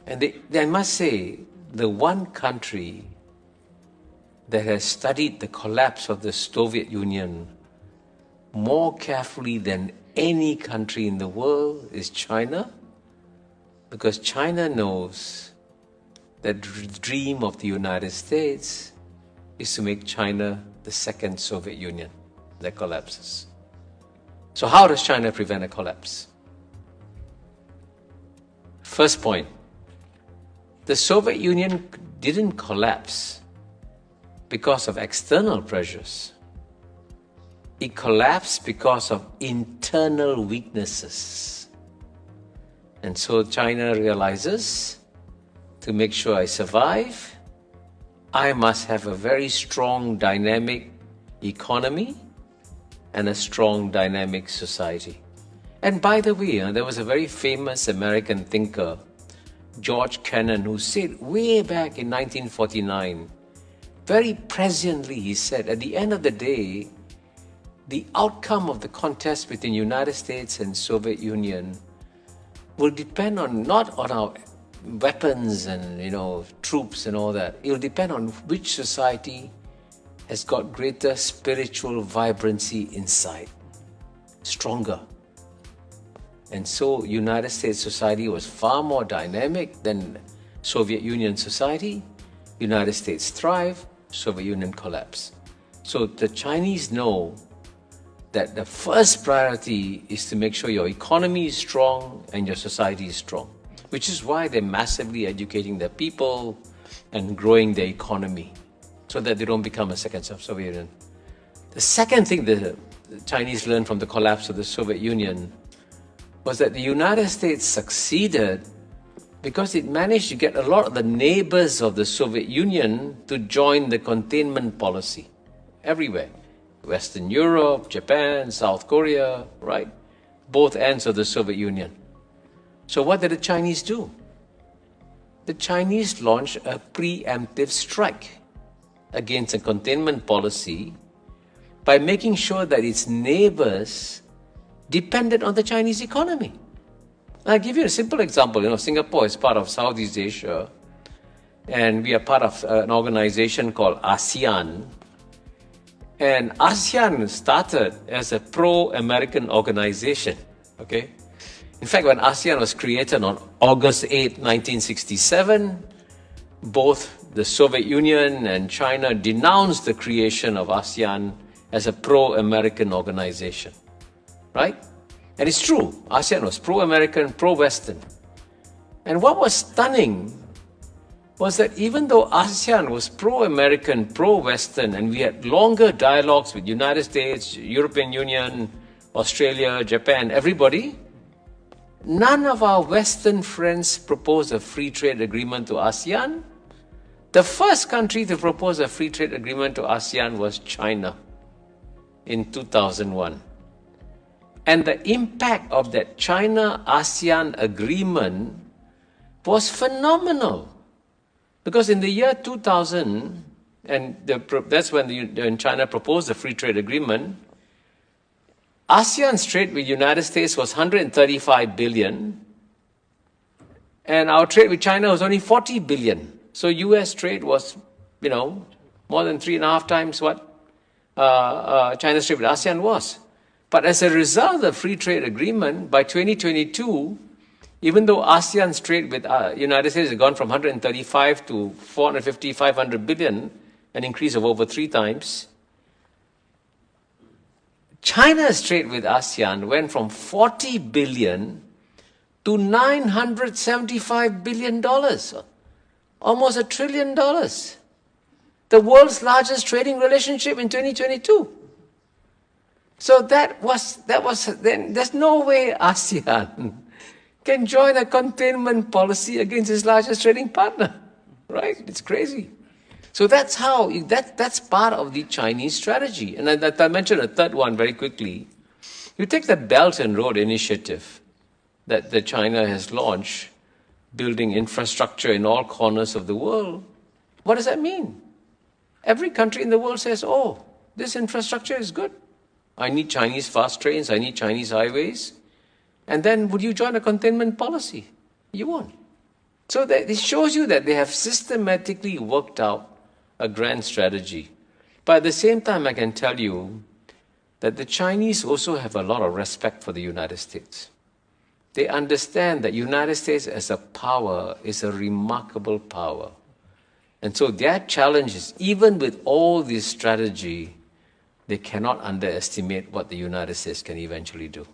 And I must say, the one country that has studied the collapse of the Soviet Union more carefully than any country in the world is China, because China knows that the dream of the United States is to make China the second Soviet Union that collapses. So how does China prevent a collapse? First point, the Soviet Union didn't collapse because of external pressures. It collapsed because of internal weaknesses. And so China realizes, to make sure I survive, I must have a very strong, dynamic economy and a strong, dynamic society. And by the way, there was a very famous American thinker, George Kennan, who said way back in 1949, very presciently he said, at the end of the day, the outcome of the contest between United States and Soviet Union will depend not on our weapons and troops and all that. It will depend on which society has got greater spiritual vibrancy inside, stronger. And so United States society was far more dynamic than Soviet Union society. United States thrived, Soviet Union collapsed. So the Chinese know that the first priority is to make sure your economy is strong and your society is strong, which is why they're massively educating their people and growing their economy so that they don't become a second Soviet Union. The second thing the Chinese learned from the collapse of the Soviet Union was that the United States succeeded because it managed to get a lot of the neighbors of the Soviet Union to join the containment policy everywhere. Western Europe, Japan, South Korea, right? Both ends of the Soviet Union. So what did the Chinese do? The Chinese launched a preemptive strike against a containment policy by making sure that its neighbors depended on the Chinese economy. I'll give you a simple example. Singapore is part of Southeast Asia, and we are part of an organization called ASEAN. And ASEAN started as a pro-American organization, okay? In fact, when ASEAN was created on August 8, 1967, both the Soviet Union and China denounced the creation of ASEAN as a pro-American organization, right? And it's true, ASEAN was pro-American, pro-Western. And what was stunning was that even though ASEAN was pro-American, pro-Western, and we had longer dialogues with United States, European Union, Australia, Japan, everybody, none of our Western friends proposed a free trade agreement to ASEAN. The first country to propose a free trade agreement to ASEAN was China in 2001. And the impact of that China-ASEAN agreement was phenomenal. Because in the year 2000, and that's when China proposed the free trade agreement, ASEAN's trade with the United States was $135 billion, and our trade with China was only $40 billion. So US trade was, more than 3.5 times what China's trade with ASEAN was. But as a result of the free trade agreement, by 2022, even though ASEAN's trade with United States has gone from 135 to 450, 500 billion, an increase of over 3 times, China's trade with ASEAN went from $40 billion to $975 billion, almost $1 trillion. The world's largest trading relationship in 2022. So that was then there's no way ASEAN can join a containment policy against its largest trading partner, right? It's crazy. So that's how, that's part of the Chinese strategy. And I mentioned a third one very quickly. You take the Belt and Road Initiative that China has launched, building infrastructure in all corners of the world. What does that mean? Every country in the world says, oh, this infrastructure is good. I need Chinese fast trains, I need Chinese highways. And then would you join a containment policy? You won't. So that it shows you that they have systematically worked out a grand strategy. But at the same time, I can tell you that the Chinese also have a lot of respect for the United States. They understand that United States as a power is a remarkable power. And so their challenge is, even with all this strategy, they cannot underestimate what the United States can eventually do.